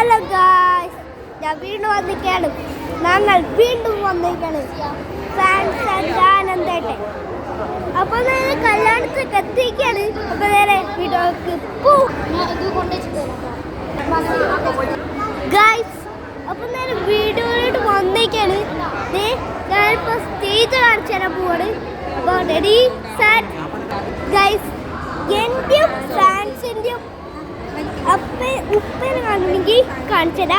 Hello guys, ഞാൻ വീണ്ടും വന്നിരിക്കുകയാണ്. ഞങ്ങൾ വീണ്ടും വന്നിരിക്കുകയാണ് ഫാൻസ് ആൻഡ് ആനന്ദേട്ടൻ. അപ്പോൾ നേരെ കല്യാണത്തിലേക്ക് എത്തിയിരിക്കുകയാണ്. അപ്പോൾ നേരെ വീഡിയോക്ക് ഗായ്സ്, അപ്പോൾ നേരെ വീഡിയോയിലോട്ട് വന്നിരിക്കുകയാണ്. ഞാനിപ്പോൾ സ്റ്റേജ് കാണിച്ചു തരാൻ പോവാണ്. അപ്പോൾ റെഡി സെറ്റ് ഗായ്സ്, എൻ്റെയും ഫാൻസിൻ്റെയും ഉപ്പേനെ കാണണമെങ്കിൽ കാണിച്ചതാ.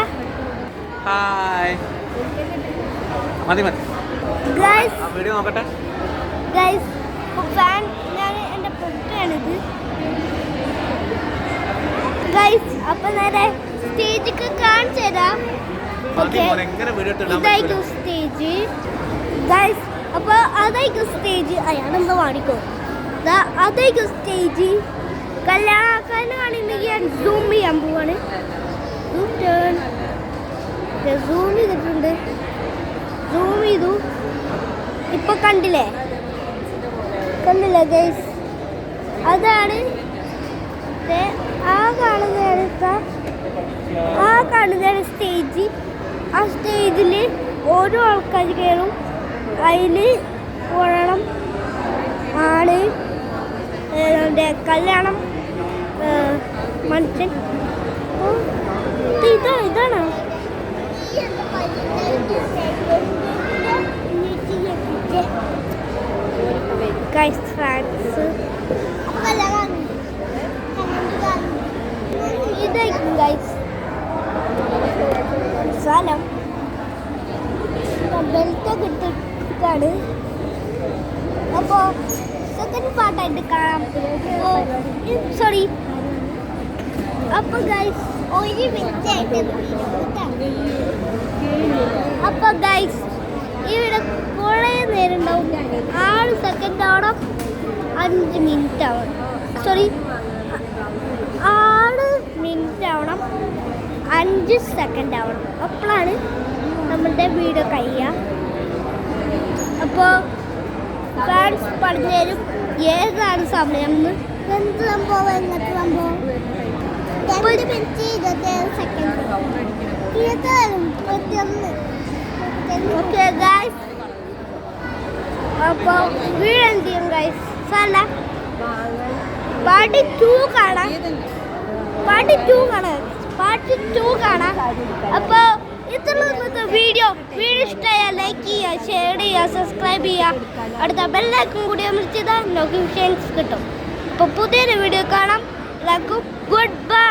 ഫാൻ ഞാൻ എൻ്റെ പൊട്ടാണിത് ഗൈസ്. അപ്പൊ നേരെ സ്റ്റേജൊക്കെ കാണിച്ചു തരാം. ഇതായിരിക്കും സ്റ്റേജ് ഗൈസ്. അപ്പൊ അതായിരിക്കും സ്റ്റേജ്. അയാളെന്താ പാടിക്കോ. അതായിരിക്കും സ്റ്റേജ്. കല്യാണക്കാരനെ കാണുന്നെങ്കിൽ ഞാൻ സൂം ചെയ്യാൻ പോവാണ്. സൂം ചെയ്തിട്ടുണ്ട്. സൂം ചെയ്തു. ഇപ്പൊ കണ്ടില്ലേ ഗൈസ്? അതാണ് കാണുന്നതാണ് സ്റ്റേജ്. ആ സ്റ്റേജിൽ ഓരോ ആൾക്കാർ കയറും. അതിൽ ഓടണം ആണ് കല്യാണം മനുഷ്യൻ. ഇതാണ് ഗൈസ് ഫാൻസ്. ഇതായിരിക്കും ഗൈസ് സ്ഥലം. ബെൽറ്റൊക്കെ ഇട്ടിട്ടാണ്. അപ്പോൾ സെക്കൻഡ് പാർട്ടായിട്ട് കാണാം. സോറി. അപ്പോൾ ഗൈസ് ഒരു മിനിറ്റായിട്ട് അപ്പോൾ ഗൈസ് ഇവിടെ കുറേ നേരം ഉണ്ടാവും. 6 സെക്കൻഡ് ആവണം, 5 മിനിറ്റ് ആവണം. സോറി, 6 മിനിറ്റ് ആവണം, 5 സെക്കൻഡ് ആവണം. അപ്പോഴാണ് നമ്മളുടെ വീഡിയോ കഴിയുക. അപ്പോൾ ഫാൻസ് പറഞ്ഞു തരും ഏതാണ് സമയം എന്ന്. എന്ത് സംഭവം, എങ്ങനത്തെ സംഭവം. 1 മിനിറ്റ് 27 സെക്കൻഡ്. ഓക്കെ ഗൈസ്, അപ്പോൾ വീഡിയോ എന്ത് ചെയ്യും ഗൈസ്? സാല പാർട്ട് 2 കാണാം. അപ്പോൾ ഇത്രയുള്ള വീഡിയോ ഇഷ്ടമായാൽ ലൈക്ക് ചെയ്യുക, ഷെയർ ചെയ്യുക, സബ്സ്ക്രൈബ് ചെയ്യുക. അടുത്ത ബെല്ലൈക്കൺ കൂടി അമർത്തിയാൽ നോട്ടിഫിക്കേഷൻസ് കിട്ടും. അപ്പോൾ പുതിയൊരു വീഡിയോ കാണാം. എല്ലാവർക്കും ഗുഡ് ബൈ.